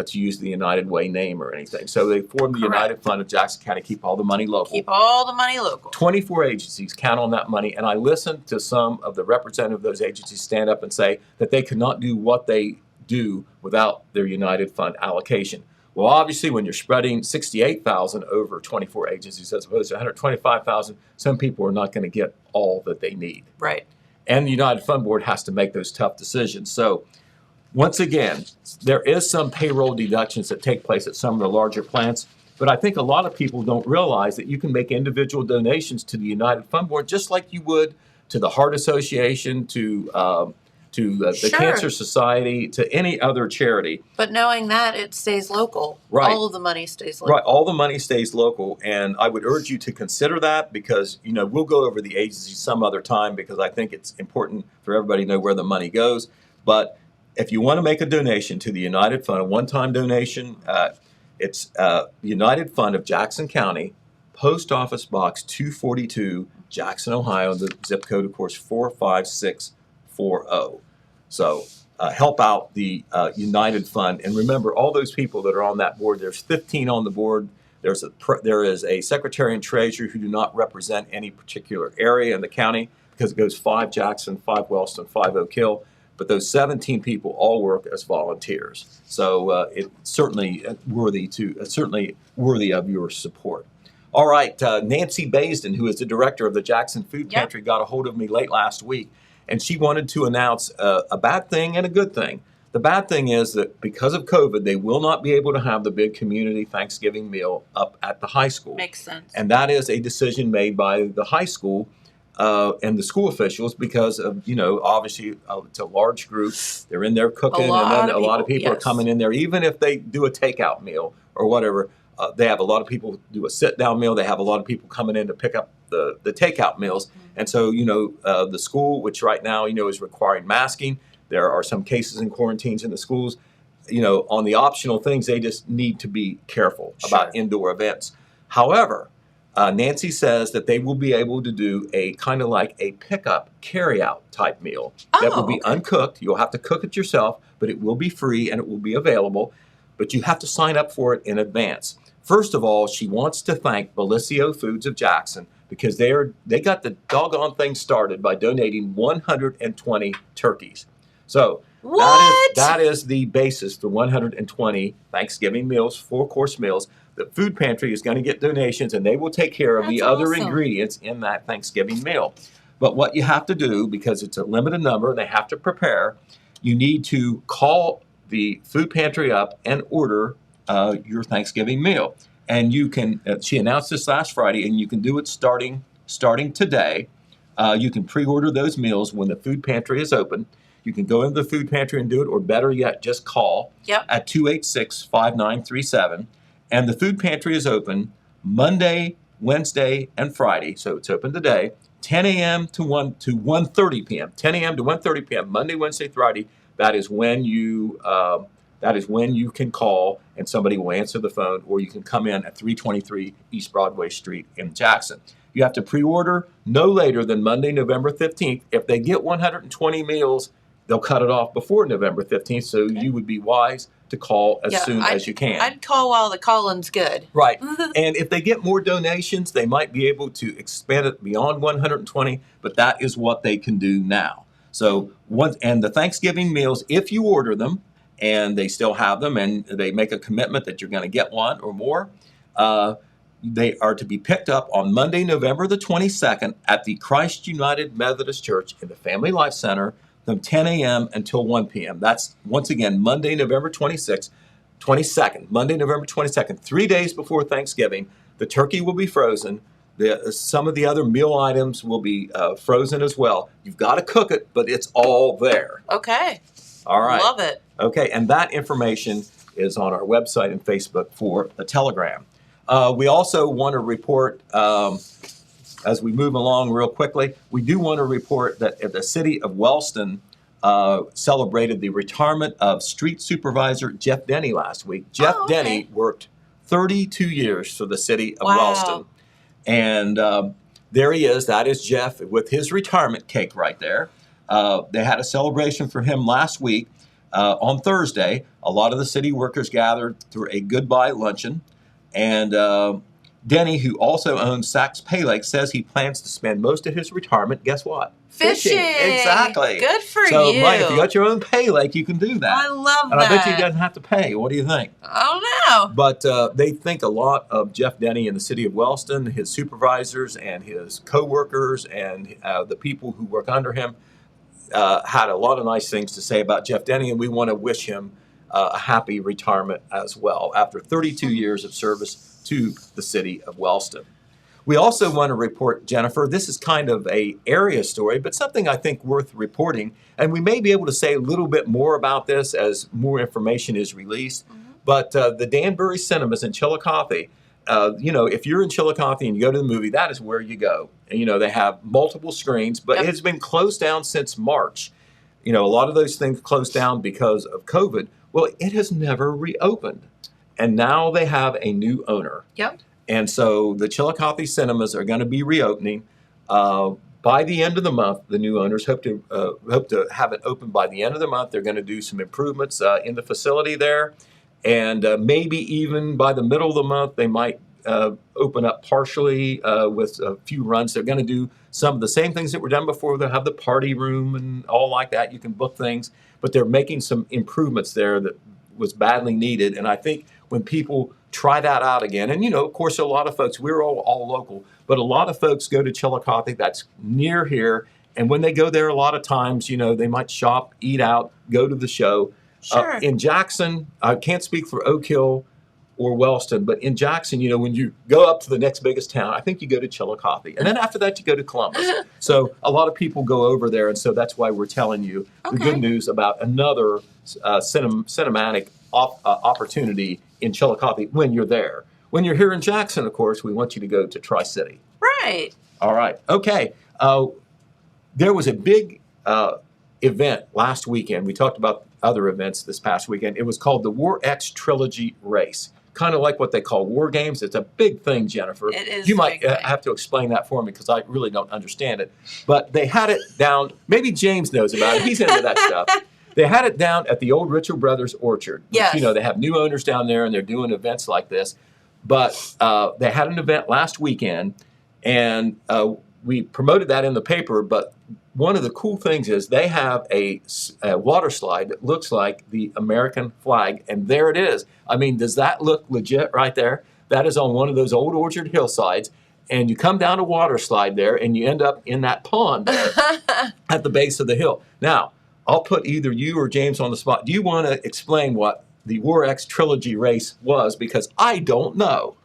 to use the United Way name or anything. So they formed the United Fund of Jackson County, keep all the money local. Keep all the money local. 24 agencies count on that money, and I listened to some of the representatives of those agencies stand up and say that they could not do what they do without their United Fund allocation. Well, obviously, when you're spreading 68,000 over 24 agencies as opposed to 125,000, some people are not going to get all that they need. Right. And the United Fund Board has to make those tough decisions. So, once again, there is some payroll deductions that take place at some of the larger plants, but I think a lot of people don't realize that you can make individual donations to the United Fund Board just like you would to the Heart Association, to the Cancer Society, to any other charity. But knowing that it stays local, right. All of the money stays local. Right, all the money stays local, and I would urge you to consider that because, we'll go over the agencies some other time because I think it's important for everybody to know where the money goes. But if you want to make a donation to the United Fund, a one-time donation, it's United Fund of Jackson County, Post Office Box 242, Jackson, Ohio. The zip code, of course, 45640. So help out the United Fund. And remember, all those people that are on that board, there's 15 on the board. There is a secretary and treasurer who do not represent any particular area in the county because it goes 5 Jackson, 5 Wellston, 5 Oak Hill. But those 17 people all work as volunteers. So it's certainly worthy of your support. All right, Nancy Baisden, who is the director of the Jackson Food Pantry, got a hold of me late last week, and she wanted to announce a bad thing and a good thing. The bad thing is that because of COVID, they will not be able to have the big community Thanksgiving meal up at the high school. Makes sense. And that is a decision made by the high school and the school officials because of, obviously it's a large group. They're in there cooking, and then a lot of people are coming in there. Even if they do a takeout meal or whatever, they have a lot of people do a sit-down meal. They have a lot of people coming in to pick up the takeout meals. Mm-hmm. And so, the school, which right now, is requiring masking. There are some cases in quarantines in the schools. On the optional things, they just need to be careful about indoor events. However, Nancy says that they will be able to do a kind of like a pickup carry-out type meal that will be uncooked. You'll have to cook it yourself, but it will be free and it will be available. But you have to sign up for it in advance. First of all, she wants to thank Bellisio Foods of Jackson because they got the doggone thing started by donating 120 turkeys. So that is the basis for 120 Thanksgiving meals, 4-course meals. The food pantry is going to get donations, and they will take care of the other ingredients in that Thanksgiving meal. But what you have to do, because it's a limited number and they have to prepare, you need to call the food pantry up and order your Thanksgiving meal. And you can, she announced this last Friday, and you can do it starting today. You can pre-order those meals when the food pantry is open. You can go into the food pantry and do it, or better yet, just call at 286-5937. And the food pantry is open Monday, Wednesday, and Friday. So it's open today, 10 a.m. to 1:30 p.m. 10 a.m. to 1:30 p.m. Monday, Wednesday, Friday. That is when you can call and somebody will answer the phone, or you can come in at 323 East Broadway Street in Jackson. You have to pre-order no later than Monday, November 15th. If they get 120 meals, they'll cut it off before November 15th. So you would be wise to call as soon as you can. I'd call while the calling's good. Right. And if they get more donations, they might be able to expand it beyond 120, but that is what they can do now. So and the Thanksgiving meals, if you order them and they still have them and they make a commitment that you're going to get one or more, they are to be picked up on Monday, November the 22nd at the Christ United Methodist Church in the Family Life Center from 10 a.m. until 1 p.m. That's, once again, Monday, November 22nd, Monday, November 22nd, 3 days before Thanksgiving. The turkey will be frozen. Some of the other meal items will be frozen as well. You've got to cook it, but it's all there. Okay. All right. Love it. Okay, and that information is on our website and Facebook for the Telegram. We also want to report, as we move along real quickly, we do want to report that the city of Wellston celebrated the retirement of street supervisor Jeff Denney last week. Jeff Denney worked 32 years for the city of Wellston. And there he is. That is Jeff with his retirement cake right there. They had a celebration for him last week on Thursday. A lot of the city workers gathered for a goodbye luncheon. And Denney, who also owns Saks Pay Lake, says he plans to spend most of his retirement, guess what? Fishing. Exactly. Good for you. So, Mike, if you got your own pay lake, you can do that. I love and that. I bet you he doesn't have to pay. What do you think? I don't know. But they think a lot of Jeff Denney in the city of Wellston, his supervisors and his co-workers and the people who work under him had a lot of nice things to say about Jeff Denney, and we want to wish him a happy retirement as well after 32 years of service to the city of Wellston. We also want to report, Jennifer, this is kind of a area story, but something I think worth reporting, and we may be able to say a little bit more about this as more information is released. But the Danbury Cinemas in Chillicothe, if you're in Chillicothe and you go to the movie, that is where you go. And, they have multiple screens, but it's been closed down since March. A lot of those things closed down because of COVID. Well, it has never reopened. And now they have a new owner. Yep. And so the Chillicothe Cinemas are going to be reopening by the end of the month. The new owners hope to have it open by the end of the month. They're going to do some improvements in the facility there, and maybe even by the middle of the month they might open up partially with a few runs. They're going to do some of the same things that were done before. They'll have the party room and all like that. You can book things, but they're making some improvements there that was badly needed. And I think when people try that out again, and of course, a lot of folks, we're all local, but a lot of folks go to Chillicothe, that's near here, and when they go there, a lot of times, they might shop, eat out, go to the show. Sure. In Jackson, I can't speak for Oak Hill or Wellston, but in Jackson, when you go up to the next biggest town, I think you go to Chillicothe, and then after that, you go to Columbus. So a lot of people go over there, and so that's why we're telling you the good news about another cinematic opportunity in Chillicothe when you're there. When you're here in Jackson, of course, we want you to go to Tri-City. Right. All right. Okay. There was a big event last weekend. We talked about other events this past weekend. It was called the War X Trilogy Race. Kind of like what they call war games. It's a big thing, Jennifer. It is. You might have to explain that for me because I really don't understand it. But they had it down. Maybe James knows about it. He's into that stuff. They had it down at the old Richard Brothers Orchard. Yes. They have new owners down there, and they're doing events like this. But they had an event last weekend, and we promoted that in the paper. But one of the cool things is they have a water slide that looks like the American flag, and there it is. I mean, does that look legit right there? That is on one of those old orchard hillsides, and you come down a water slide there, and you end up in that pond there at the base of the hill. Now, I'll put either you or James on the spot. Do you want to explain what the War X Trilogy Race was? Because I don't know.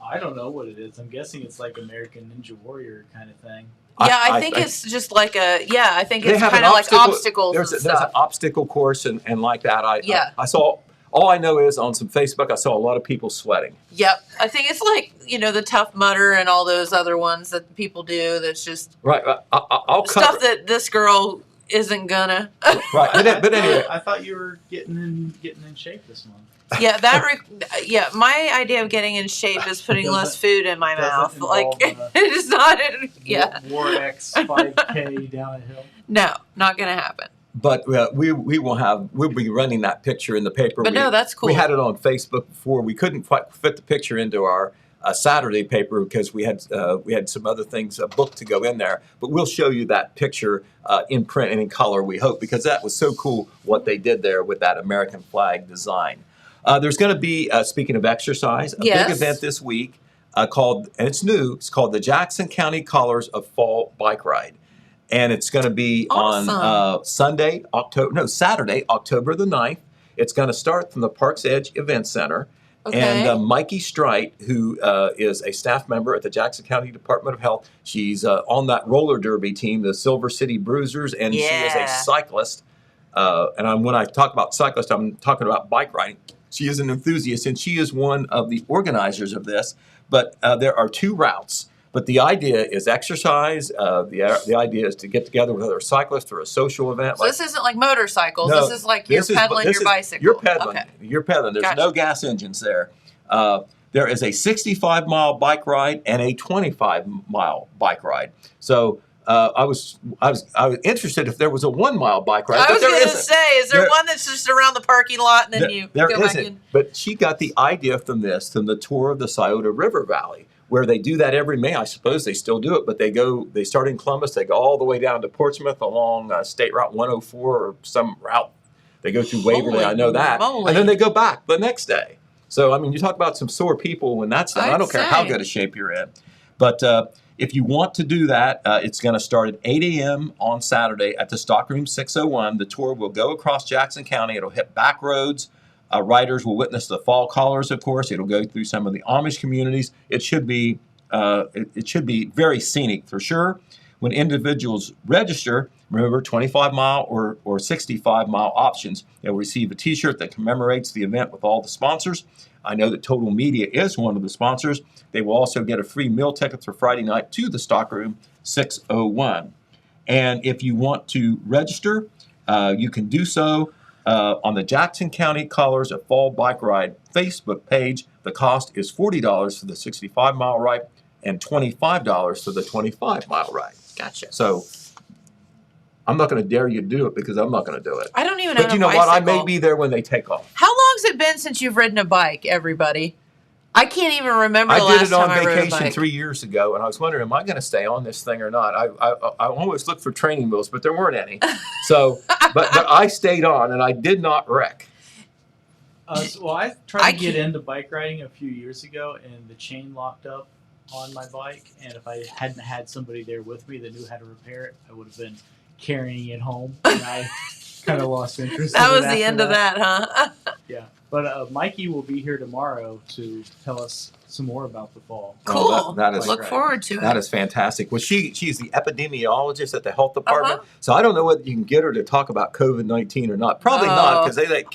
I don't know what it is. I'm guessing it's like American Ninja Warrior kind of thing. Yeah, I think it's just like I think it's kind of like obstacles there's and there's stuff. an obstacle course and like that. Yeah. I saw, all I know is on some Facebook, I saw a lot of people sweating. Yep. I think it's like, the Tough Mudder and all those other ones that people do that's just Right. I'll cover. stuff that this girl isn't gonna. Right. But anyway. I thought you were getting in shape this month. Yeah, my idea of getting in shape is putting less food in my mouth. Like, it's not, War X 5K down a hill. No, not going to happen. But we'll be running that picture in the paper. But no, that's cool. We had it on Facebook before. We couldn't fit the picture into our Saturday paper because we had some other things booked to go in there. But we'll show you that picture in print and in color, we hope, because that was so cool what they did there with that American flag design. There's going to be, speaking of exercise, a big event this week called, and it's new, it's called the Jackson County Colors of Fall Bike Ride. And it's going to be on Saturday, October the 9th. It's going to start from the Parks Edge Event Center. Okay. And Mikey Strite, who is a staff member at the Jackson County Department of Health, she's on that roller derby team, the Silver City Bruisers, and she is a cyclist. When I talk about cyclist, I'm talking about bike riding. She is an enthusiast, and she is one of the organizers of this. But there are two routes. But the idea is exercise. The idea is to get together with other cyclists for a social event. So this isn't like motorcycles. No, this is like you're pedaling your bicycle. You're pedaling. Okay. You're pedaling. There's Gotcha. no gas engines there. There is a 65-mile bike ride and a 25-mile bike ride. So I was interested if there was a 1-mile bike ride. I but was there going to isn't. say, is there one that's just around the parking lot and then you There go back isn't. in? But she got the idea from the tour of the Scioto River Valley, where they do that every May. I suppose they still do it, but they start in Columbus, they go all the way down to Portsmouth along State Route 104 or some route. They go through Waverly, I know that. Moly. And then they go back the next day. So, I mean, you talk about some sore people when that's done. I don't care how say. good a shape you're in. But if you want to do that, it's going to start at 8 a.m. on Saturday at the Stockroom 601. The tour will go across Jackson County. It'll hit back roads. Riders will witness the fall colors, of course. It'll go through some of the Amish communities. It should be very scenic for sure. When individuals register, remember 25-mile or 65-mile options. They'll receive a T-shirt that commemorates the event with all the sponsors. I know that Total Media is one of the sponsors. They will also get a free meal ticket for Friday night to the Stockroom 601. And if you want to register, you can do so on the Jackson County Colors of Fall Bike Ride Facebook page. The cost is $40 for the 65-mile ride and $25 for the 25-mile ride. Gotcha. So I'm not going to dare you to do it because I'm not going to do it. I don't even own But you a know what? I bicycle. may be there when they take off. How long's it been since you've ridden a bike, everybody? I can't even remember the I last did it on time I rode a vacation bike. 3 years ago, and I was wondering, am I going to stay on this thing or not? I always looked for training wheels, but there weren't any. So, but I stayed on, and I did not wreck. Well, I tried to get into bike riding a few years ago, and the chain locked up on my bike. And if I hadn't had somebody there with me that knew how to repair it, I would have been carrying it home. And I kind of lost interest. That in was it the after end of that, huh? Yeah, but Mikey will be here tomorrow to tell us some more about the fall. Cool. Oh, that is Look forward to it. That is fantastic. Well, she's the epidemiologist at the health department, so I don't know whether you can get her to talk about COVID-19 or not. Probably not, because they let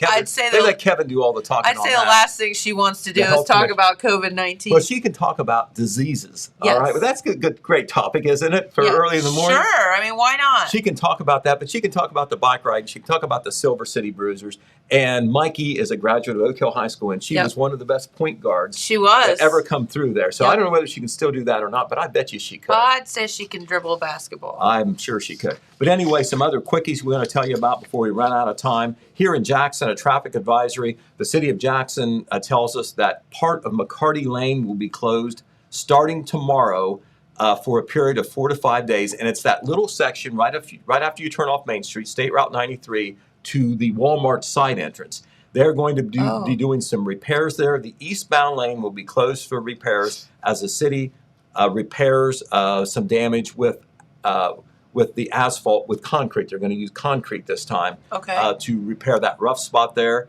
Kevin do all the talking. I'd say the last thing she wants to do is talk about COVID-19. Well, she can talk about diseases. Yes. All right. Well, that's a great topic, isn't it, for early in the morning? Sure. I mean, why not? She can talk about that, but she can talk about the bike ride. She can talk about the Silver City Bruisers. And Mikey is a graduate of Oak Hill High School, and she was one of the best point guards she was that ever come through there. So I don't know whether she can still do that or not, but I bet you she could. I'd say she can dribble a basketball. I'm sure she could. But anyway, some other quickies we want to tell you about before we run out of time. Here in Jackson, a traffic advisory. The city of Jackson tells us that part of McCarty Lane will be closed starting tomorrow for a period of 4 to 5 days. And it's that little section right after you turn off Main Street, State Route 93, to the Walmart side entrance. They're going to be doing some repairs there. The eastbound lane will be closed for repairs as the city repairs some damage with the asphalt with concrete. They're going to use concrete this time to repair that rough spot there.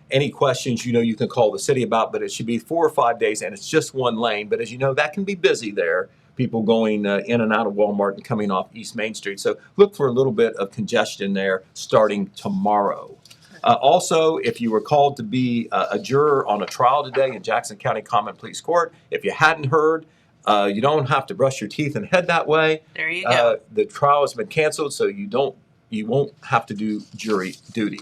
Any questions, you can call the city about, but it should be 4 or 5 days, and it's just one lane. But as you know, that can be busy there. People going in and out of Walmart and coming off East Main Street. So look for a little bit of congestion there starting tomorrow. Also, if you were called to be a juror on a trial today in Jackson County Common Pleas Court, if you hadn't heard, you don't have to brush your teeth and head that way. There you go. The trial has been canceled, so you won't have to do jury duty.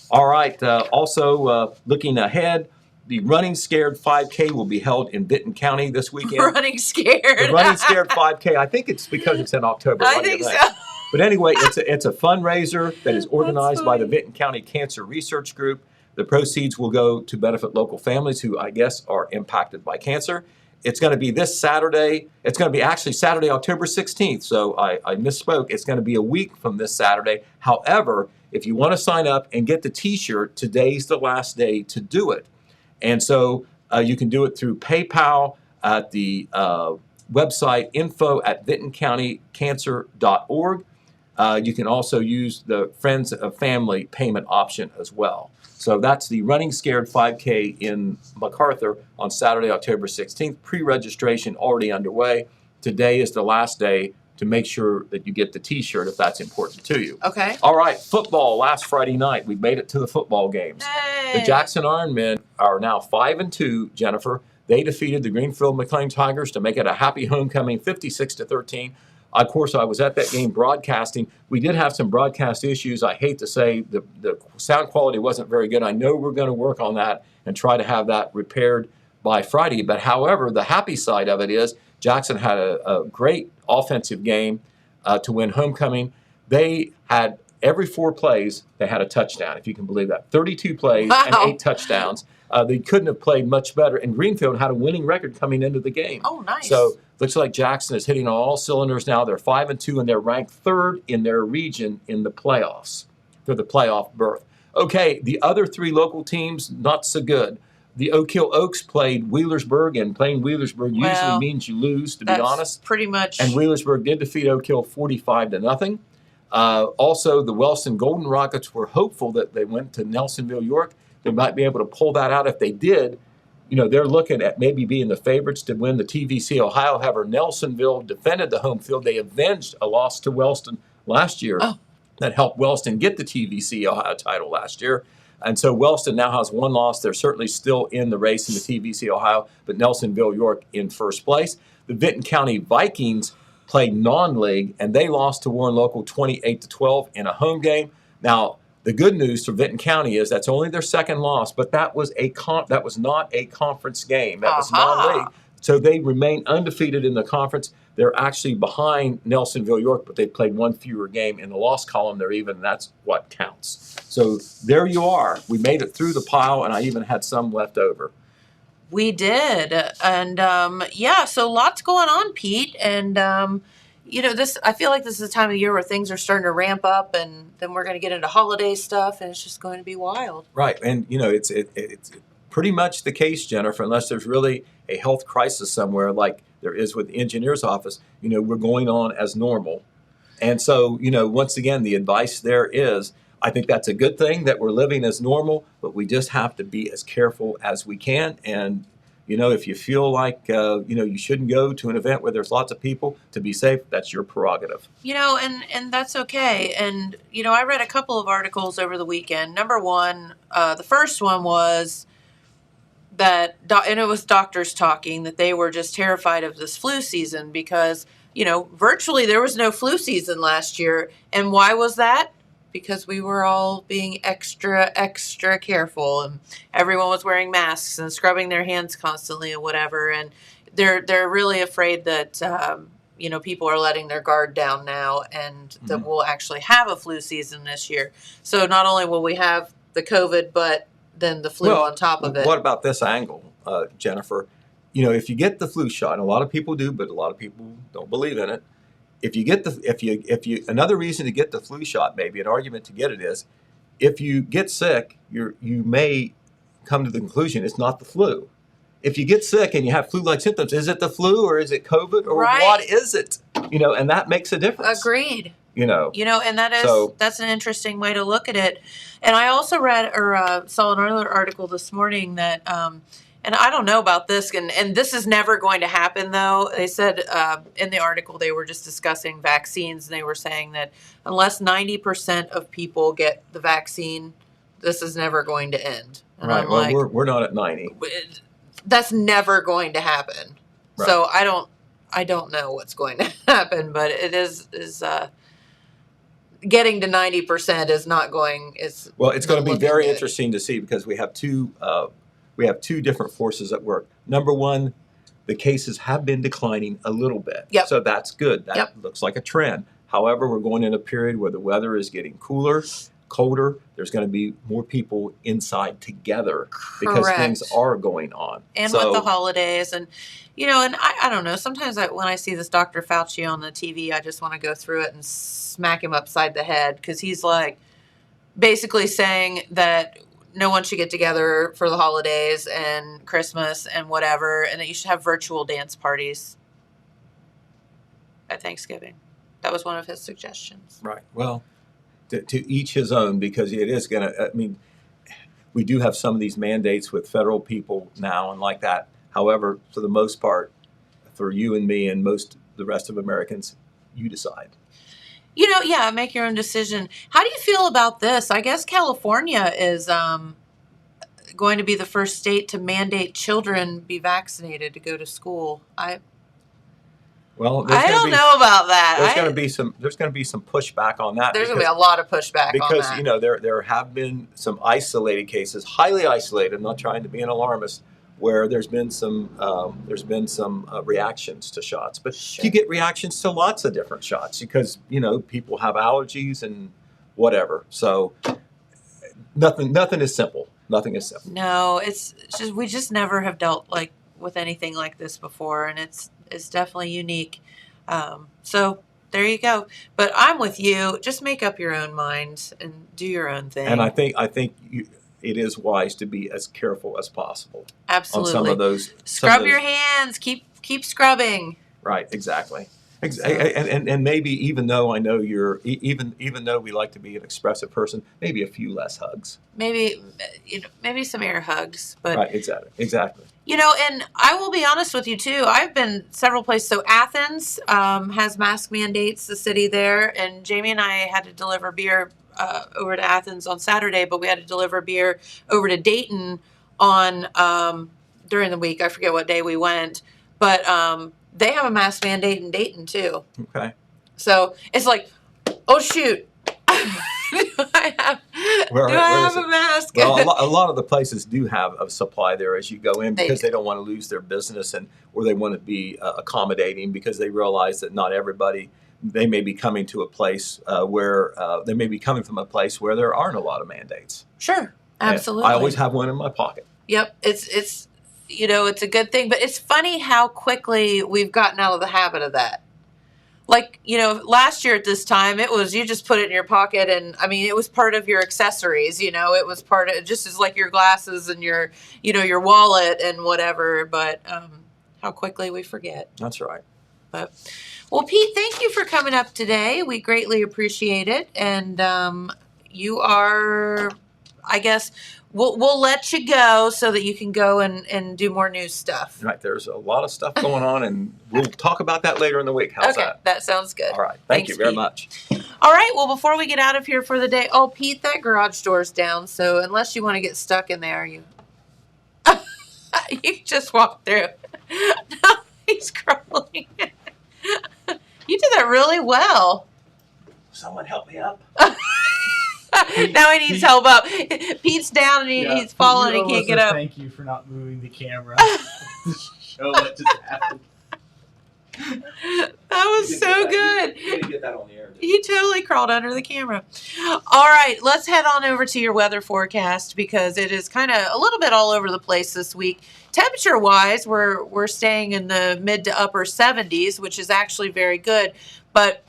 All right. Also, looking ahead, the Running Scared 5K will be held in Benton County this weekend. Running Scared. The Running Scared 5K. I think it's because it's in October. I think so. But anyway, it's a fundraiser that is organized by the Benton County Cancer Research Group. The proceeds will go to benefit local families who, I guess, are impacted by cancer. It's going to be this Saturday. It's going to be actually Saturday, October 16th. So I misspoke. It's going to be a week from this Saturday. However, if you want to sign up and get the T-shirt, today's the last day to do it. And so you can do it through PayPal at the website info@bentoncountycancer.org. You can also use the Friends of Family payment option as well. So that's the Running Scared 5K in MacArthur on Saturday, October 16th. Pre-registration already underway. Today is the last day to make sure that you get the T-shirt if that's important to you. Okay. All right, football last Friday night. We made it to the football games. Hey. The Jackson Ironmen are now 5-2, Jennifer. They defeated the Greenfield McLean Tigers to make it a happy homecoming, 56-13. Of course, I was at that game broadcasting. We did have some broadcast issues. I hate to say the sound quality wasn't very good. I know we're going to work on that and try to have that repaired by Friday. But however, the happy side of it is Jackson had a great offensive game to win homecoming. They had every 4 plays, they had a touchdown, if you can believe that. 32 plays and 8 touchdowns. They couldn't have played much better. And Greenfield had a winning record coming into the game. Oh, nice. So looks like Jackson is hitting on all cylinders now. They're 5-2, and they're ranked 3rd in their region in the playoffs for the playoff berth. Okay, the other 3 local teams, not so good. The Oak Hill Oaks played Wheelersburg, and playing Wheelersburg usually means you lose, to be honest. Pretty much. And Wheelersburg did defeat Oak Hill 45-0. Also, the Wellston Golden Rockets were hopeful that they went to Nelsonville, York. They might be able to pull that out. If they did, they're looking at maybe being the favorites to win the TVC Ohio. However, Nelsonville defended the home field. They avenged a loss to Wellston last year. That helped Wellston get the TVC Ohio title last year. And so Wellston now has 1 loss. They're certainly still in the race in the TVC Ohio, but Nelsonville, York in first place. The Vinton County Vikings played non-league, and they lost to Warren Local 28-12 in a home game. Now, the good news for Vinton County is that's only their 2nd loss, but that was not a conference game. That was non-league. So they remain undefeated in the conference. They're actually behind Nelsonville, York, but they played 1 fewer game. In the loss column, they're even, and that's what counts. So there you are. We made it through the pile, and I even had some left over. We did. And so lots going on, Pete. And, I feel like this is the time of year where things are starting to ramp up, and then we're going to get into holiday stuff, and it's just going to be wild. Right. And, it's pretty much the case, Jennifer, unless there's really a health crisis somewhere like there is with the engineer's office, we're going on as normal. And so, once again, the advice there is, I think that's a good thing that we're living as normal, but we just have to be as careful as we can. And, if you feel like, you shouldn't go to an event where there's lots of people to be safe, that's your prerogative. And that's okay. And, I read a couple of articles over the weekend. Number one, the first one was that, and it was doctors talking, that they were just terrified of this flu season because, virtually there was no flu season last year. And why was that? Because we were all being extra, extra careful, and everyone was wearing masks and scrubbing their hands constantly and whatever. And they're really afraid that, people are letting their guard down now, and that we'll actually have a flu season this year. So not only will we have the COVID, but then the flu on top of it. What about this angle, Jennifer? If you get the flu shot, and a lot of people do, but a lot of people don't believe in it. If you another reason to get the flu shot, maybe an argument to get it is, if you get sick, you may come to the conclusion it's not the flu. If you get sick and you have flu-like symptoms, is it the flu or is it COVID or what is it? And that makes a difference. Agreed. And that's an interesting way to look at it. And I also read or saw another article this morning that, and I don't know about this, and this is never going to happen, though. They said in the article they were just discussing vaccines, and they were saying that unless 90% of people get the vaccine, this is never going to end. And right. I'm Well, like, we're not at 90. That's never going to happen. Right. So I don't know what's going to happen, but it is getting to 90% is not going. Well, it's going to be very interesting to see because we have two different forces at work. Number one, the cases have been declining a little bit. Yep. So that's good. That looks like a trend. However, we're going in a period where the weather is getting cooler, colder. There's going to be more people inside together because things are going on. And with the holidays and, and I don't know, sometimes when I see this Dr. Fauci on the TV, I just want to go through it and smack him upside the head because he's like basically saying that no one should get together for the holidays and Christmas and whatever, and that you should have virtual dance parties at Thanksgiving. That was one of his suggestions. Right. Well, to each his own, because it is going to, we do have some of these mandates with federal people now and like that. However, for the most part, for you and me and most the rest of Americans, you decide. Make your own decision. How do you feel about this? I guess California is going to be the first state to mandate children be vaccinated to go to school. I don't know about that. There's going to be some pushback on that. There's going to be a lot of pushback on that. Because, you know, there have been some isolated cases, highly isolated. I'm not trying to be an alarmist, where there's been some reactions to shots. But Sure. you get reactions to lots of different shots because, you know, people have allergies and whatever. So nothing is simple. Nothing is simple. No, it's just we just never have dealt like with anything like this before, and it's definitely unique. So there you go. But I'm with you. Just make up your own mind and do your own thing. And I think it is wise to be as careful as possible. Absolutely. On some of those. Scrub your hands. Keep scrubbing. Right. Exactly. And maybe even though I know even though we like to be an expressive person, maybe a few less hugs. Maybe some air hugs. But right. Exactly. You know, and I will be honest with you too. I've been several places. So Athens has mask mandates, the city there, and Jamie and I had to deliver beer over to Athens on Saturday, but we had to deliver beer over to Dayton on during the week. I forget what day we went, but they have a mask mandate in Dayton too. Okay. So it's like, oh shoot. Do I have a mask? Well, a lot of the places do have a supply there as you go in because they don't want to lose their business or they want to be accommodating because they realize that not everybody, they may be coming to a place where they may be coming from a place where there aren't a lot of mandates. Sure, absolutely. And I always have one in my pocket. Yep, it's you know, it's a good thing, but it's funny how quickly we've gotten out of the habit of that. Like, you know, last year at this time, it was, you just put it in your pocket and, I mean, it was part of your accessories, you know, it was part of, just as like your glasses and your, you know, your wallet and whatever, but how quickly we forget. That's right. But, well, Pete, thank you for coming up today. We greatly appreciate it. And you are, I guess, we'll let you go so that you can go and do more news stuff. Right. There's a lot of stuff going on, and we'll talk about that later in the week. How's that? That sounds good. All right. Thanks, you very Pete. much. All right. Well, before we get out of here for the day, oh, Pete, that garage door's down. So unless you want to get stuck in there, you just walk through. No, he's crawling. You did that really well. Someone help me up. Now he needs help up. Pete's down and he's falling and he can't get up. Thank you for not moving the camera. Show what just happened. That was so good. You gotta get that on the air. He totally crawled under the camera. All right, let's head on over to your weather forecast because it is kind of a little bit all over the place this week. Temperature-wise, we're staying in the mid to upper 70s, which is actually very good. But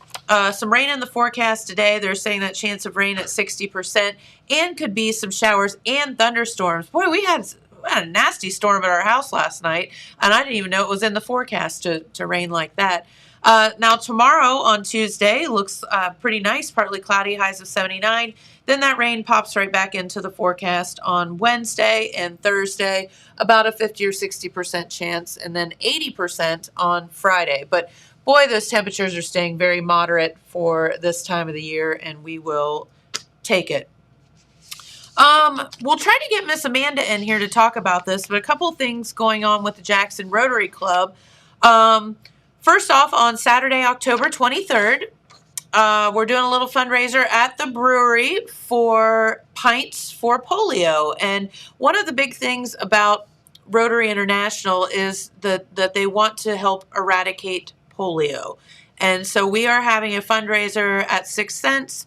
some rain in the forecast today. They're saying that chance of rain at 60% and could be some showers and thunderstorms. Boy, we had a nasty storm at our house last night, and I didn't even know it was in the forecast to rain like that. Now, tomorrow on Tuesday looks pretty nice, partly cloudy, highs of 79. Then that rain pops right back into the forecast on Wednesday and Thursday, about a 50 or 60% chance, and then 80% on Friday. But boy, those temperatures are staying very moderate for this time of the year, and we will take it. We'll try to get Miss Amanda in here to talk about this, but a couple of things going on with the Jackson Rotary Club. First off, on Saturday, October 23rd, we're doing a little fundraiser at the brewery for Pints for Polio. And one of the big things about Rotary International is that they want to help eradicate polio. And so we are having a fundraiser at 6 cents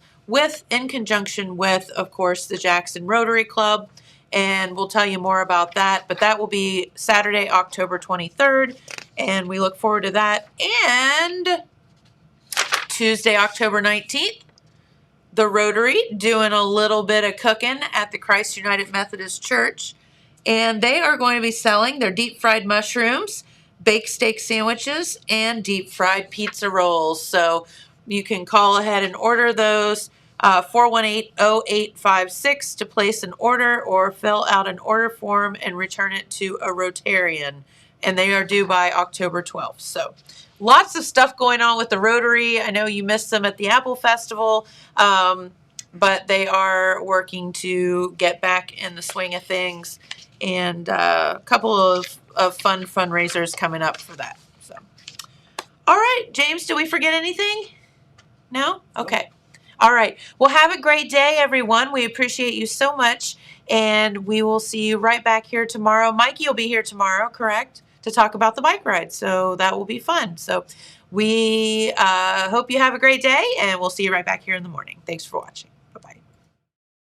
in conjunction with, of course, the Jackson Rotary Club. And we'll tell you more about that. But that will be Saturday, October 23rd. And we look forward to that. And Tuesday, October 19th, the Rotary doing a little bit of cooking at the Christ United Methodist Church. And they are going to be selling their deep fried mushrooms, baked steak sandwiches, and deep fried pizza rolls. So you can call ahead and order those. 418-0856 to place an order or fill out an order form and return it to a Rotarian. And they are due by October 12th. So lots of stuff going on with the Rotary. I know you missed them at the Apple Festival. but they are working to get back in the swing of things, and a couple of fun fundraisers coming up for that. So, all right, James, did we forget anything? No? Okay. All right. Well, have a great day, everyone. We appreciate you so much, and we will see you right back here tomorrow. Mikey will be here tomorrow, correct, to talk about the bike ride, so that will be fun. So we hope you have a great day, and we'll see you right back here in the morning. Thanks for watching.